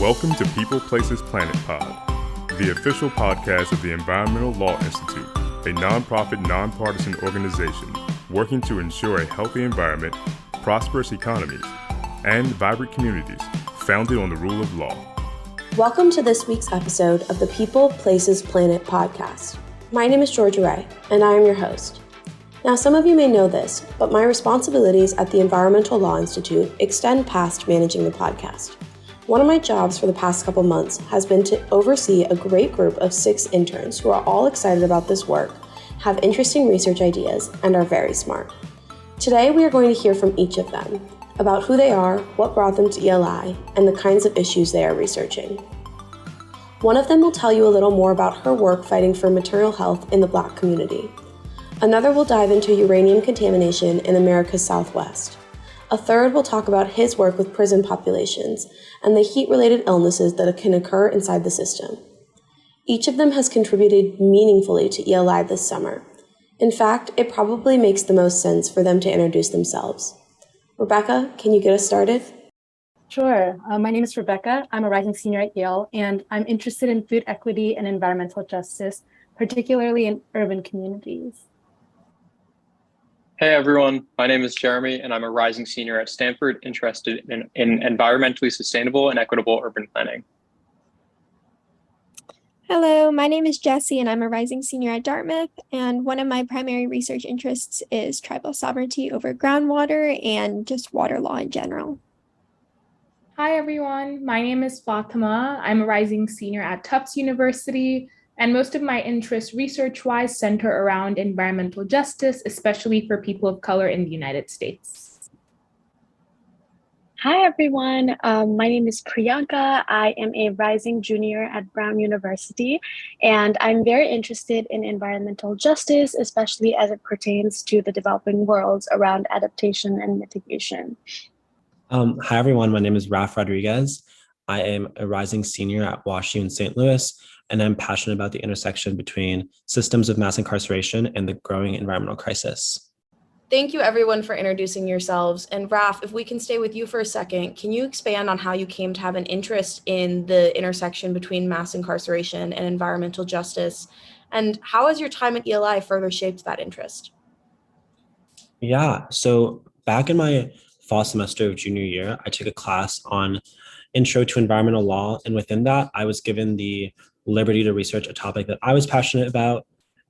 Welcome to People, Places, Planet Pod, the official podcast of the Environmental Law Institute, a nonprofit, nonpartisan organization working to ensure a healthy environment, prosperous economies, and vibrant communities founded on the rule of law. Welcome to this week's episode of the People, Places, Planet podcast. My name is Georgia Ray, and I am your host. Now, some of you may know this, but my responsibilities at the Environmental Law Institute extend past managing the podcast. One of my jobs for the past couple months has been to oversee a great group of 6 interns who are all excited about this work, have interesting research ideas, and are very smart. Today, we are going to hear from each of them about who they are, what brought them to ELI, and the kinds of issues they are researching. One of them will tell you a little more about her work fighting for maternal health in the Black community. Another will dive into uranium contamination in America's Southwest. A third will talk about his work with prison populations and the heat-related illnesses that can occur inside the system. Each of them has contributed meaningfully to ELI this summer. In fact, it probably makes the most sense for them to introduce themselves. Rebecca, can you get us started? Sure. My name is Rebecca. I'm a rising senior at Yale, and I'm interested in food equity and environmental justice, particularly in urban communities. Hey everyone, my name is Jeremy and I'm a rising senior at Stanford interested in environmentally sustainable and equitable urban planning. Hello, my name is Jessie and I'm a rising senior at Dartmouth, and one of my primary research interests is tribal sovereignty over groundwater and just water law in general. Hi everyone, my name is Fatima. I'm a rising senior at Tufts University, and most of my interests research-wise center around environmental justice, especially for people of color in the United States. Hi everyone, my name is Priyanka. I am a rising junior at Brown University, and I'm very interested in environmental justice, especially as it pertains to the developing worlds around adaptation and mitigation. Hi everyone, my name is Raf Rodriguez. I am a rising senior at WashU in St. Louis, and I'm passionate about the intersection between systems of mass incarceration and the growing environmental crisis. Thank you everyone for introducing yourselves. And Raf, if we can stay with you for a second, can you expand on how you came to have an interest in the intersection between mass incarceration and environmental justice? And how has your time at ELI further shaped that interest? Yeah, so back in my fall semester of junior year, I took a class on Intro to Environmental Law. And within that, I was given the liberty to research a topic that I was passionate about.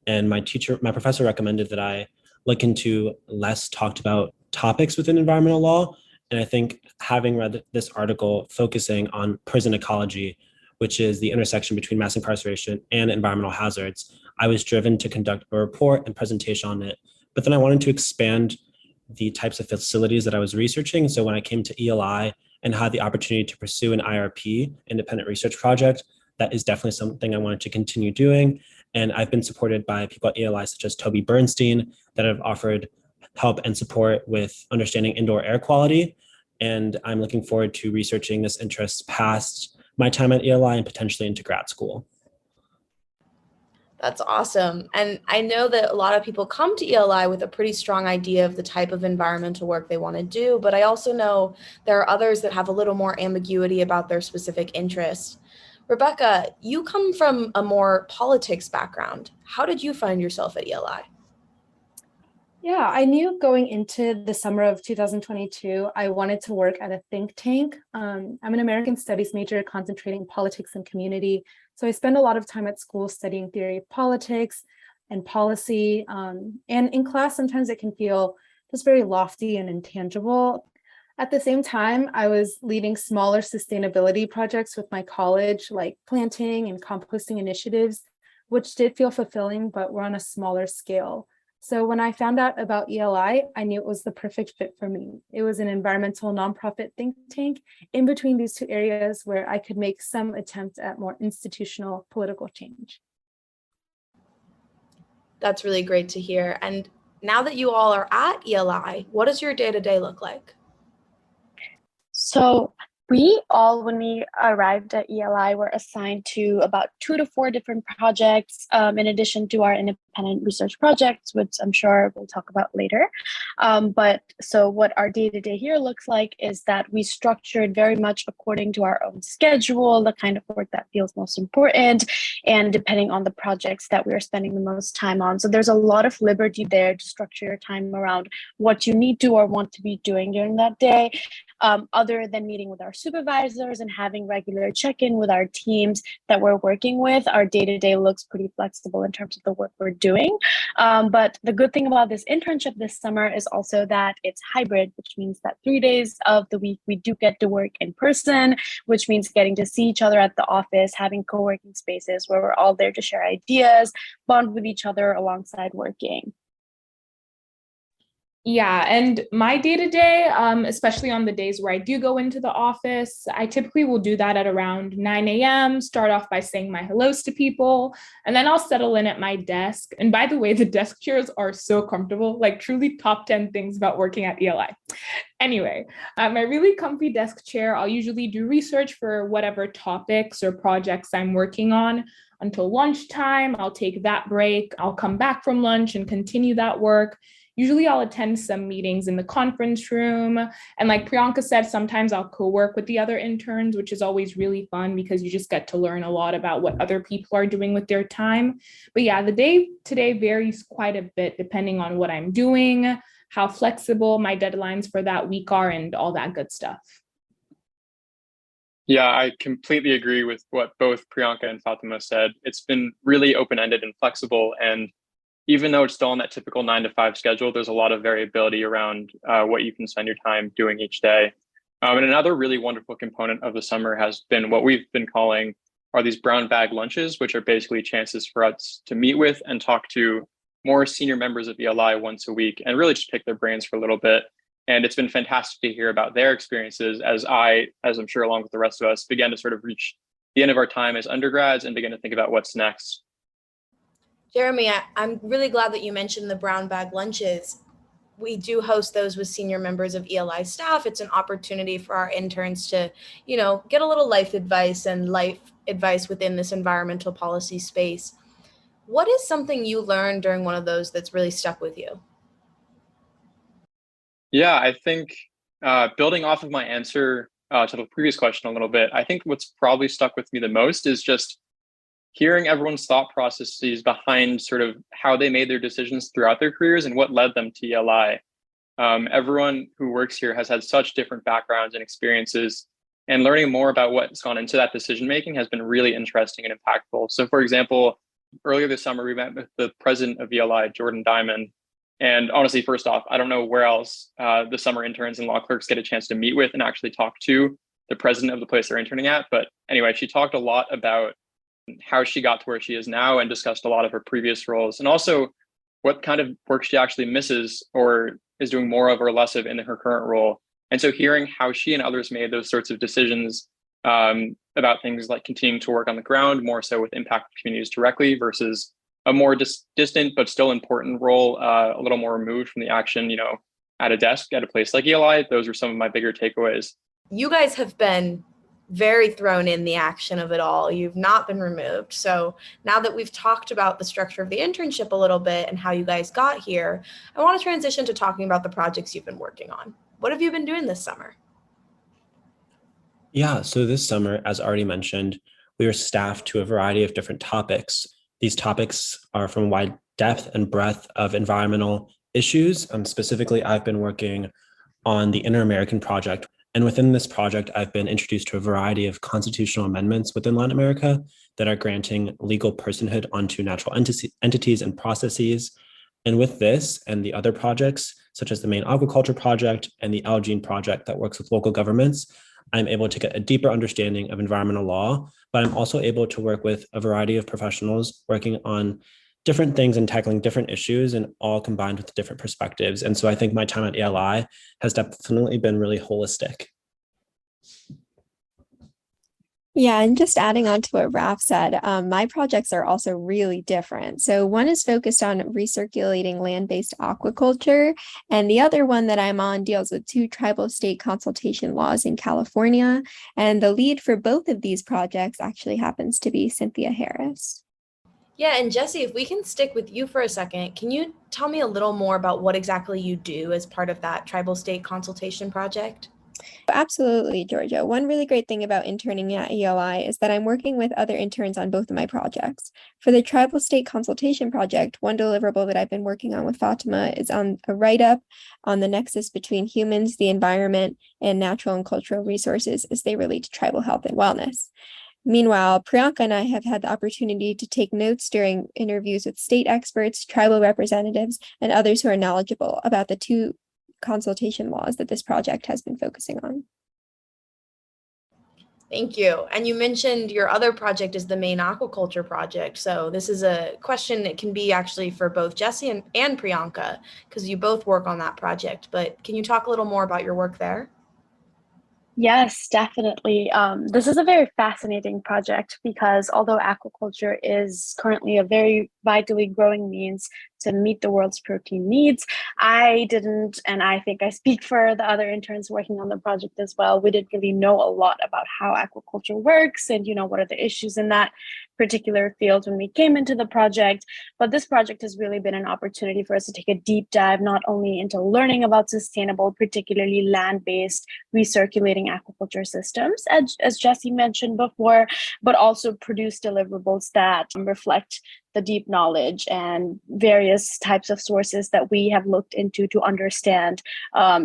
And my professor recommended that I look into less talked about topics within environmental law. And I think having read this article focusing on prison ecology, which is the intersection between mass incarceration and environmental hazards, I was driven to conduct a report and presentation on it. But then I wanted to expand the types of facilities that I was researching. So when I came to ELI and had the opportunity to pursue an IRP, independent research project, that is definitely something I wanted to continue doing. And I've been supported by people at ELI such as Toby Bernstein that have offered help and support with understanding indoor air quality. And I'm looking forward to researching this interest past my time at ELI and potentially into grad school. That's awesome. And I know that a lot of people come to ELI with a pretty strong idea of the type of environmental work they want to do, but I also know there are others that have a little more ambiguity about their specific interests. Rebecca, you come from a more politics background. How did you find yourself at ELI? Yeah, I knew going into the summer of 2022, I wanted to work at a think tank. I'm an American Studies major concentrating politics and community. So I spend a lot of time at school studying theory of politics and policy. And in class, sometimes it can feel just very lofty and intangible. At the same time, I was leading smaller sustainability projects with my college, like planting and composting initiatives, which did feel fulfilling, but were on a smaller scale. So when I found out about ELI, I knew it was the perfect fit for me. It was an environmental nonprofit think tank in between these two areas where I could make some attempt at more institutional political change. That's really great to hear. And now that you all are at ELI, what does your day-to-day look like? So we all, when we arrived at ELI, were assigned to about 2 to 4 different projects in addition to our independent research projects, which I'm sure we'll talk about later. But so what our day-to-day here looks like is that we structure it very much according to our own schedule, the kind of work that feels most important, and depending on the projects that we are spending the most time on. So there's a lot of liberty there to structure your time around what you need to or want to be doing during that day. Other than meeting with our supervisors and having regular check-in with our teams that we're working with, our day-to-day looks pretty flexible in terms of the work we're doing. But the good thing about this internship this summer is also that it's hybrid, which means that 3 days of the week we do get to work in person, which means getting to see each other at the office, having co-working spaces where we're all there to share ideas, bond with each other alongside working. Yeah, and my day-to-day, especially on the days where I do go into the office, I typically will do that at around 9 a.m., start off by saying my hellos to people, and then I'll settle in at my desk. And by the way, the desk chairs are so comfortable, like truly top 10 things about working at ELI. Anyway, at my really comfy desk chair, I'll usually do research for whatever topics or projects I'm working on until lunchtime. I'll take that break. I'll come back from lunch and continue that work. Usually I'll attend some meetings in the conference room. And like Priyanka said, sometimes I'll co-work with the other interns, which is always really fun because you just get to learn a lot about what other people are doing with their time. But yeah, the day today varies quite a bit depending on what I'm doing, how flexible my deadlines for that week are, and all that good stuff. Yeah, I completely agree with what both Priyanka and Fatima said. It's been really open-ended and flexible, and even though it's still on that typical 9 to 5 schedule, there's a lot of variability around what you can spend your time doing each day. And another really wonderful component of the summer has been what we've been calling are these brown bag lunches, which are basically chances for us to meet with and talk to more senior members of ELI once a week and really just pick their brains for a little bit. And it's been fantastic to hear about their experiences as I'm sure along with the rest of us, began to sort of reach the end of our time as undergrads and begin to think about what's next. Jeremy, I'm really glad that you mentioned the brown bag lunches. We do host those with senior members of ELI staff. It's an opportunity for our interns to, get a little life advice within this environmental policy space. What is something you learned during one of those that's really stuck with you? Yeah, I think building off of my answer to the previous question a little bit, I think what's probably stuck with me the most is just hearing everyone's thought processes behind sort of how they made their decisions throughout their careers and what led them to ELI. Everyone who works here has had such different backgrounds and experiences, and learning more about what's gone into that decision-making has been really interesting and impactful. So for example, earlier this summer, we met with the president of ELI, Jordan Diamond. And honestly, first off, I don't know where else the summer interns and law clerks get a chance to meet with and actually talk to the president of the place they're interning at. But anyway, she talked a lot about how she got to where she is now and discussed a lot of her previous roles and also what kind of work she actually misses or is doing more of or less of in her current role. And so hearing how she and others made those sorts of decisions about things like continuing to work on the ground, more so with impact communities directly versus a more distant but still important role, a little more removed from the action, at a desk at a place like ELI, those are some of my bigger takeaways. You guys have been very thrown in the action of it all. You've not been removed. So now that we've talked about the structure of the internship a little bit and how you guys got here, I want to transition to talking about the projects you've been working on. What have you been doing this summer? Yeah, so this summer, as already mentioned, we were staffed to a variety of different topics. These topics are from a wide depth and breadth of environmental issues. Specifically, I've been working on the Inter-American Project. And within this project, I've been introduced to a variety of constitutional amendments within Latin America that are granting legal personhood onto natural entities and processes. And with this and the other projects, such as the main Aquaculture project and the Algae project that works with local governments, I'm able to get a deeper understanding of environmental law, but I'm also able to work with a variety of professionals working on different things and tackling different issues, and all combined with different perspectives. And so I think my time at ELI has definitely been really holistic. Yeah, and just adding on to what Raf said, my projects are also really different. So one is focused on recirculating land-based aquaculture, and the other one that I'm on deals with 2 tribal state consultation laws in California. And the lead for both of these projects actually happens to be Cynthia Harris. Yeah, and Jesse, if we can stick with you for a second, can you tell me a little more about what exactly you do as part of that tribal state consultation project? Absolutely, Georgia. One really great thing about interning at ELI is that I'm working with other interns on both of my projects. For the Tribal State Consultation Project, one deliverable that I've been working on with Fatima is on a write-up on the nexus between humans, the environment, and natural and cultural resources as they relate to tribal health and wellness. Meanwhile, Priyanka and I have had the opportunity to take notes during interviews with state experts, tribal representatives, and others who are knowledgeable about the two consultation laws that this project has been focusing on. Thank you. And you mentioned your other project is the main aquaculture project. So this is a question that can be actually for both Jesse and Priyanka, because you both work on that project. But can you talk a little more about your work there? Yes, definitely. This is a very fascinating project because although aquaculture is currently a very vitally growing means to meet the world's protein needs, I didn't, and I think I speak for the other interns working on the project as well, we didn't really know a lot about how aquaculture works and, what are the issues in that particular field when we came into the project. But this project has really been an opportunity for us to take a deep dive, not only into learning about sustainable, particularly land-based recirculating aquaculture systems, as Jesse mentioned before, but also produce deliverables that reflect the deep knowledge and various types of sources that we have looked into to understand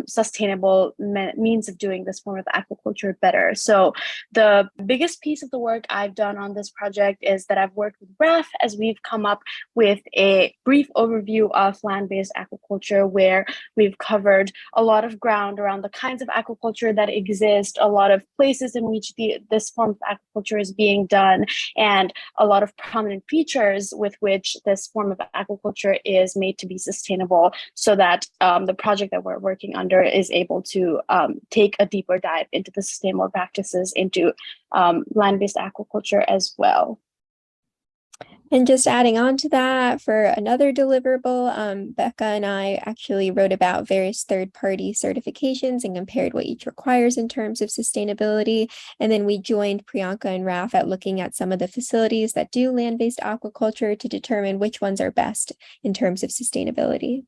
sustainable means of doing this form of aquaculture better. So the biggest piece of the work I've done on this project is that I've worked with Raf as we've come up with a brief overview of land-based aquaculture, where we've covered a lot of ground around the kinds of aquaculture that exist, a lot of places in which this form of aquaculture is being done, and a lot of prominent features with which this form of aquaculture is made to be sustainable, so that the project that we're working under is able to take a deeper dive into the sustainable practices into land-based aquaculture as well. And just adding on to that, for another deliverable, Becca and I actually wrote about various third-party certifications and compared what each requires in terms of sustainability. And then we joined Priyanka and Raf at looking at some of the facilities that do land-based aquaculture to determine which ones are best in terms of sustainability.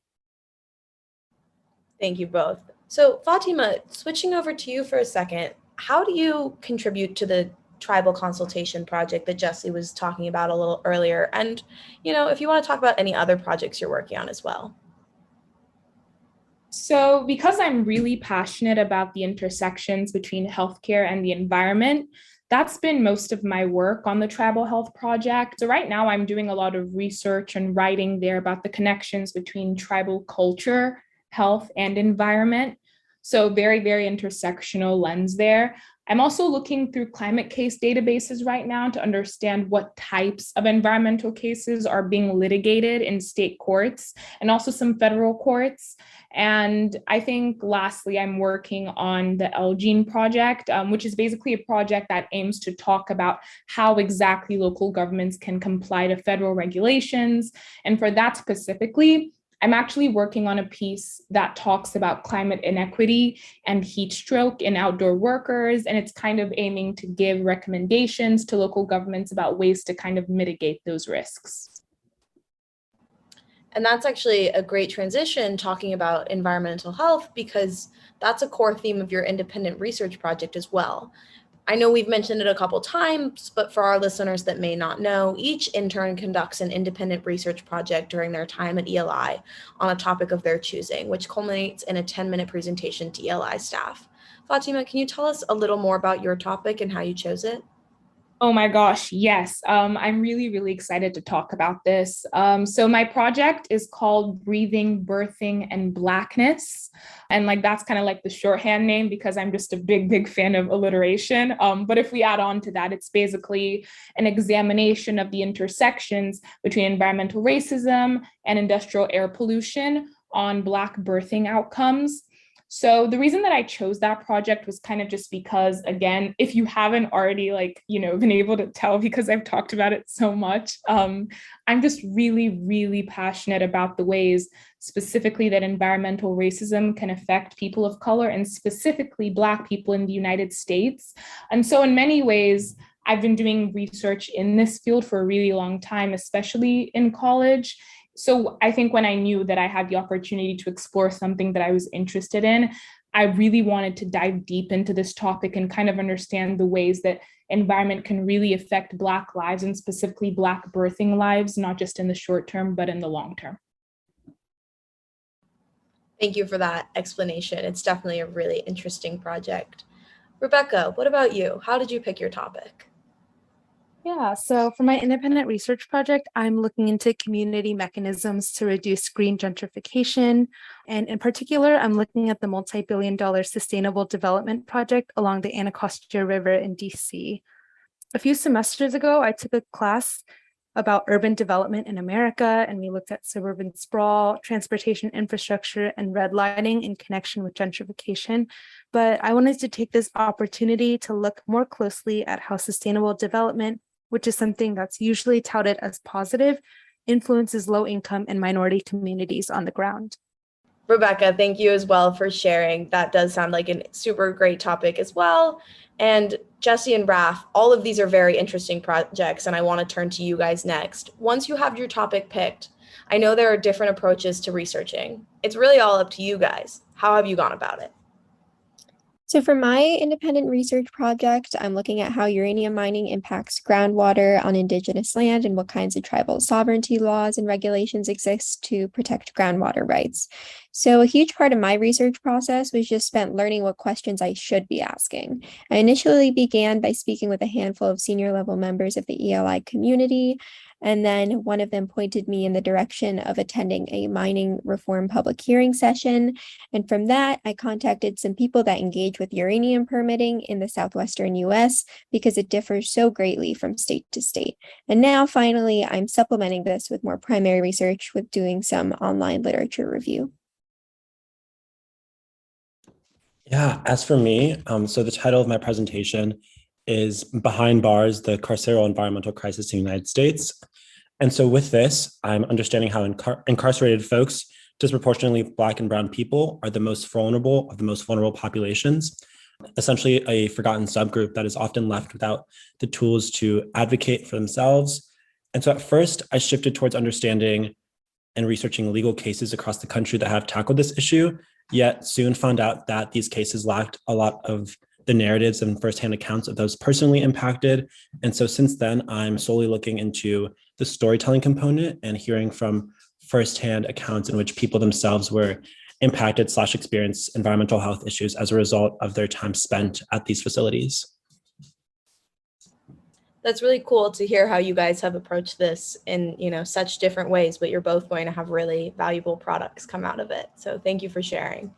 Thank you both. So Fatima, switching over to you for a second, how do you contribute to the tribal consultation project that Jesse was talking about a little earlier? And, if you want to talk about any other projects you're working on as well. So because I'm really passionate about the intersections between healthcare and the environment, that's been most of my work on the Tribal Health Project. So right now I'm doing a lot of research and writing there about the connections between tribal culture, health, and environment. So very, very intersectional lens there. I'm also looking through climate case databases right now to understand what types of environmental cases are being litigated in state courts and also some federal courts. And I think lastly, I'm working on the LGene project, which is basically a project that aims to talk about how exactly local governments can comply to federal regulations. And for that specifically, I'm actually working on a piece that talks about climate inequity and heat stroke in outdoor workers. And it's kind of aiming to give recommendations to local governments about ways to kind of mitigate those risks. And that's actually a great transition, talking about environmental health, because that's a core theme of your independent research project as well. I know we've mentioned it a couple times, but for our listeners that may not know, each intern conducts an independent research project during their time at ELI on a topic of their choosing, which culminates in a 10-minute presentation to ELI staff. Fatima, can you tell us a little more about your topic and how you chose it? Oh my gosh, yes. I'm really, really excited to talk about this. So my project is called Breathing, Birthing, and Blackness. And that's kind of like the shorthand name because I'm just a big, big fan of alliteration. But if we add on to that, it's basically an examination of the intersections between environmental racism and industrial air pollution on Black birthing outcomes. So the reason that I chose that project was kind of just because, again, if you haven't already been able to tell because I've talked about it so much, I'm just really, really passionate about the ways specifically that environmental racism can affect people of color and specifically Black people in the United States. And so in many ways, I've been doing research in this field for a really long time, especially in college. So I think when I knew that I had the opportunity to explore something that I was interested in, I really wanted to dive deep into this topic and kind of understand the ways that environment can really affect Black lives, and specifically Black birthing lives, not just in the short term, but in the long term. Thank you for that explanation. It's definitely a really interesting project. Rebecca, what about you? How did you pick your topic? Yeah, so for my independent research project, I'm looking into community mechanisms to reduce green gentrification. And in particular, I'm looking at the multi-billion-dollar sustainable development project along the Anacostia River in DC. A few semesters ago, I took a class about urban development in America, and we looked at suburban sprawl, transportation infrastructure, and redlining in connection with gentrification. But I wanted to take this opportunity to look more closely at how sustainable development, which is something that's usually touted as positive, influences low-income and minority communities on the ground. Rebecca, thank you as well for sharing. That does sound like a super great topic as well. And Jesse and Raf, all of these are very interesting projects, and I want to turn to you guys next. Once you have your topic picked, I know there are different approaches to researching. It's really all up to you guys. How have you gone about it? So for my independent research project, I'm looking at how uranium mining impacts groundwater on Indigenous land and what kinds of tribal sovereignty laws and regulations exist to protect groundwater rights. So a huge part of my research process was just spent learning what questions I should be asking. I initially began by speaking with a handful of senior level members of the ELI community, and then one of them pointed me in the direction of attending a mining reform public hearing session. And from that, I contacted some people that engage with uranium permitting in the southwestern US because it differs so greatly from state to state. And now, finally, I'm supplementing this with more primary research with doing some online literature review. Yeah, as for me, so the title of my presentation is Behind Bars, the Carceral Environmental Crisis in the United States. And so with this, I'm understanding how incarcerated folks, disproportionately Black and Brown people, are the most vulnerable of the most vulnerable populations, essentially a forgotten subgroup that is often left without the tools to advocate for themselves. And so at first, I shifted towards understanding and researching legal cases across the country that have tackled this issue, yet soon found out that these cases lacked a lot of the narratives and firsthand accounts of those personally impacted. And so since then, I'm solely looking into the storytelling component and hearing from firsthand accounts in which people themselves were impacted / experienced environmental health issues as a result of their time spent at these facilities. That's really cool to hear how you guys have approached this in, such different ways, but you're both going to have really valuable products come out of it. So thank you for sharing.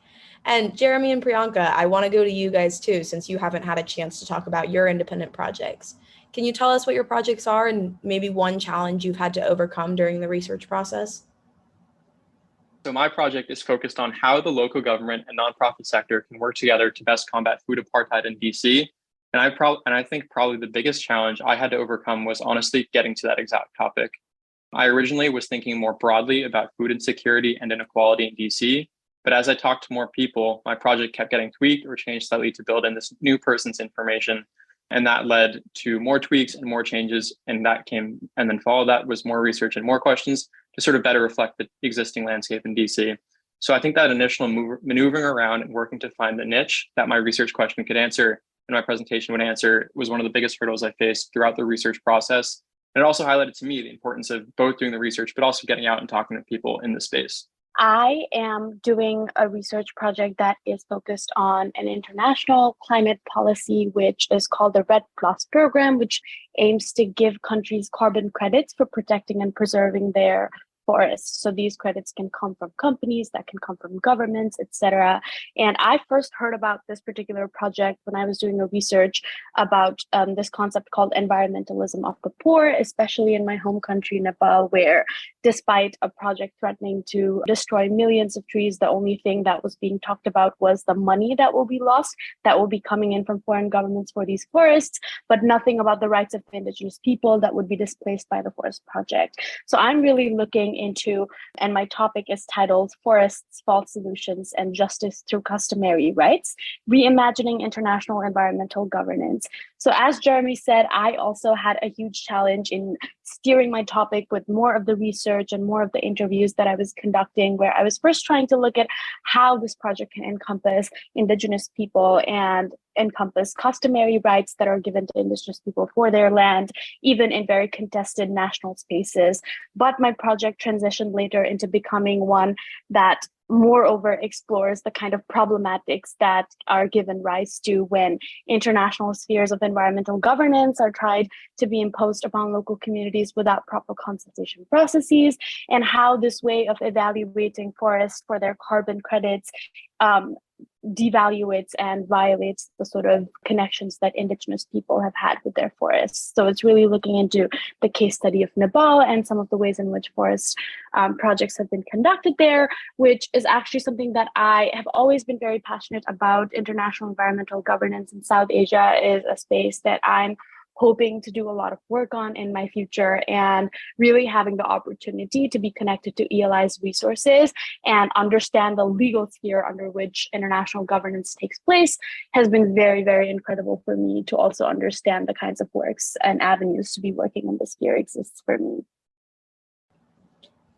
And Jeremy and Priyanka, I want to go to you guys too, since you haven't had a chance to talk about your independent projects. Can you tell us what your projects are and maybe one challenge you've had to overcome during the research process? So my project is focused on how the local government and nonprofit sector can work together to best combat food apartheid in DC. And I think probably the biggest challenge I had to overcome was honestly getting to that exact topic. I originally was thinking more broadly about food insecurity and inequality in DC, but as I talked to more people, my project kept getting tweaked or changed slightly to build in this new person's information. And that led to more tweaks and more changes. And then followed that was more research and more questions to sort of better reflect the existing landscape in DC. So I think that initial maneuvering around and working to find the niche that my research question could answer and my presentation would answer was one of the biggest hurdles I faced throughout the research process. And it also highlighted to me the importance of both doing the research, but also getting out and talking to people in the space. I am doing a research project that is focused on an international climate policy, which is called the REDD+ program, which aims to give countries carbon credits for protecting and preserving their forests. So these credits can come from companies, that can come from governments, etc. And I first heard about this particular project when I was doing a research about this concept called environmentalism of the poor, especially in my home country, Nepal, where despite a project threatening to destroy millions of trees, the only thing that was being talked about was the money that will be lost, that will be coming in from foreign governments for these forests, but nothing about the rights of the indigenous people that would be displaced by the forest project. So I'm really looking looking into, and my topic is titled Forests, False Solutions, and Justice Through Customary Rights, Reimagining International Environmental Governance. So as Jeremy said, I also had a huge challenge in steering my topic with more of the research and more of the interviews that I was conducting, where I was first trying to look at how this project can encompass Indigenous people and encompass customary rights that are given to Indigenous people for their land, even in very contested national spaces. But my project transitioned later into becoming one that moreover explores the kind of problematics that are given rise to when international spheres of environmental governance are tried to be imposed upon local communities without proper consultation processes, and how this way of evaluating forests for their carbon credits devaluates and violates the sort of connections that Indigenous people have had with their forests. So it's really looking into the case study of Nepal and some of the ways in which forest projects have been conducted there, which is actually something that I have always been very passionate about. International environmental governance in South Asia is a space that I'm hoping to do a lot of work on in my future, and really having the opportunity to be connected to ELI's resources and understand the legal sphere under which international governance takes place has been very, very incredible for me to also understand the kinds of works and avenues to be working in this sphere exists for me.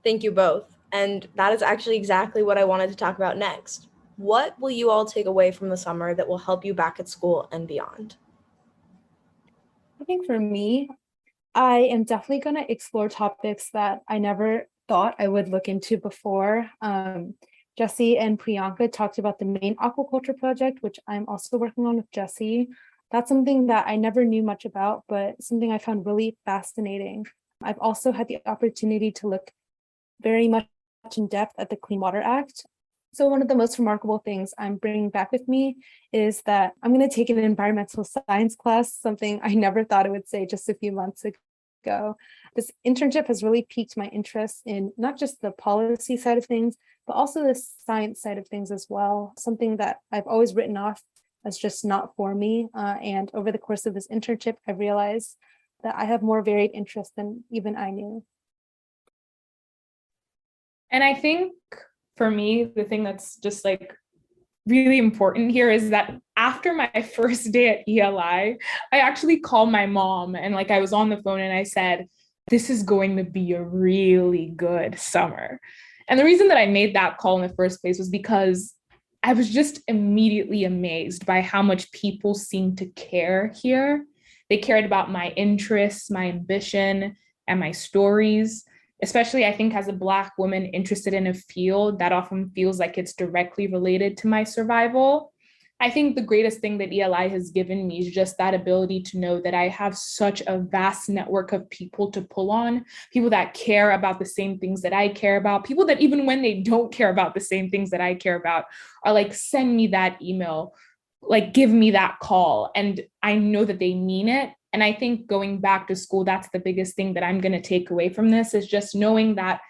Thank you both. And that is actually exactly what I wanted to talk about next. What will you all take away from the summer that will help you back at school and beyond? I think for me, I am definitely going to explore topics that I never thought I would look into before. Jesse and Priyanka talked about the main aquaculture project, which I'm also working on with Jesse. That's something that I never knew much about, but something I found really fascinating. I've also had the opportunity to look very much in depth at the Clean Water Act. So one of the most remarkable things I'm bringing back with me is that I'm going to take an environmental science class, something I never thought I would say just a few months ago. This internship has really piqued my interest in not just the policy side of things, but also the science side of things as well, something that I've always written off as just not for me. And over the course of this internship, I realized that I have more varied interests than even I knew. And I think for me, the thing that's just like really important here is that after my first day at ELI, I actually called my mom and I was on the phone and I said, this is going to be a really good summer. And the reason that I made that call in the first place was because I was just immediately amazed by how much people seemed to care here. They cared about my interests, my ambition, and my stories. Especially, I think, as a Black woman interested in a field that often feels like it's directly related to my survival. I think the greatest thing that ELI has given me is just that ability to know that I have such a vast network of people to pull on, people that care about the same things that I care about, people that even when they don't care about the same things that I care about are send me that email, give me that call. And I know that they mean it. And I think going back to school, that's the biggest thing that I'm going to take away from this, is just knowing that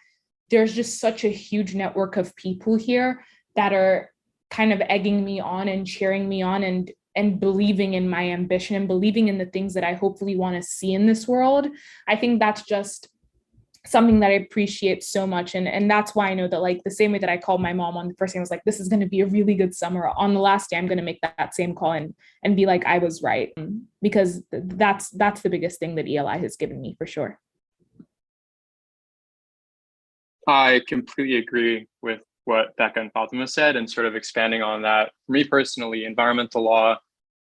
there's just such a huge network of people here that are kind of egging me on and cheering me on and believing in my ambition and believing in the things that I hopefully want to see in this world. I think that's just something that I appreciate so much. And that's why I know that the same way that I called my mom on the first day, I was like, this is going to be a really good summer. On the last day, I'm going to make that same call and be like, I was right. Because that's the biggest thing that ELI has given me for sure. I completely agree with what Becca and Fatima said, and sort of expanding on that. For me personally, environmental law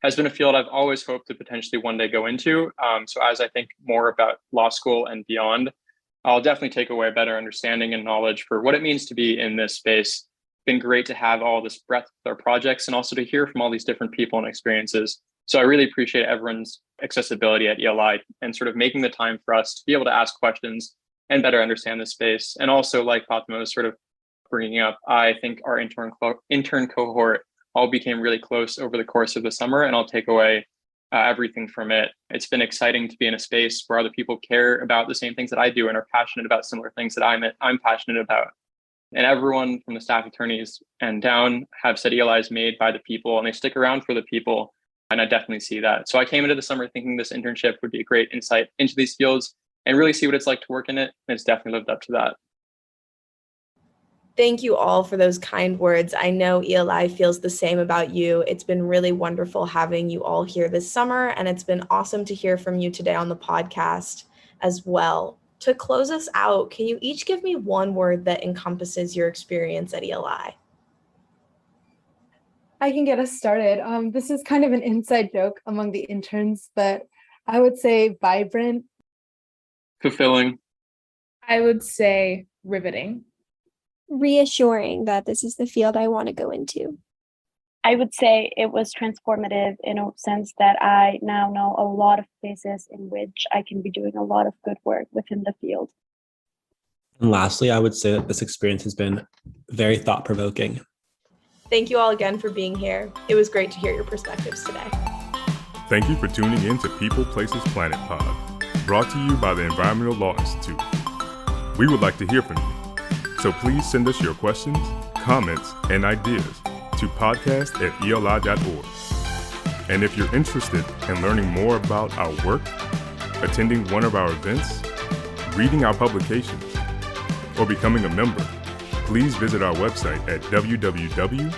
has been a field I've always hoped to potentially one day go into. So as I think more about law school and beyond, I'll definitely take away a better understanding and knowledge for what it means to be in this space. It's been great to have all this breadth with our projects and also to hear from all these different people and experiences. So I really appreciate everyone's accessibility at ELI and sort of making the time for us to be able to ask questions and better understand the space. And also, like Fatima was sort of bringing up, I think our intern cohort all became really close over the course of the summer, and I'll take away everything from it. It's been exciting to be in a space where other people care about the same things that I do and are passionate about similar things that I'm passionate about. And everyone from the staff attorneys and down have said ELI is made by the people and they stick around for the people. And I definitely see that. So I came into the summer thinking this internship would be a great insight into these fields and really see what it's like to work in it. And it's definitely lived up to that. Thank you all for those kind words. I know ELI feels the same about you. It's been really wonderful having you all here this summer, and it's been awesome to hear from you today on the podcast as well. To close us out, can you each give me one word that encompasses your experience at ELI? I can get us started. This is kind of an inside joke among the interns, but I would say vibrant. Fulfilling. I would say riveting. Reassuring that this is the field I want to go into. I would say it was transformative in a sense that I now know a lot of places in which I can be doing a lot of good work within the field. And lastly, I would say that this experience has been very thought-provoking. Thank you all again for being here. It was great to hear your perspectives today. Thank you for tuning in to People, Places, Planet Pod, brought to you by the Environmental Law Institute. We would like to hear from you, so please send us your questions, comments, and ideas to podcast@eli.org. And if you're interested in learning more about our work, attending one of our events, reading our publications, or becoming a member, please visit our website at www.eli.org.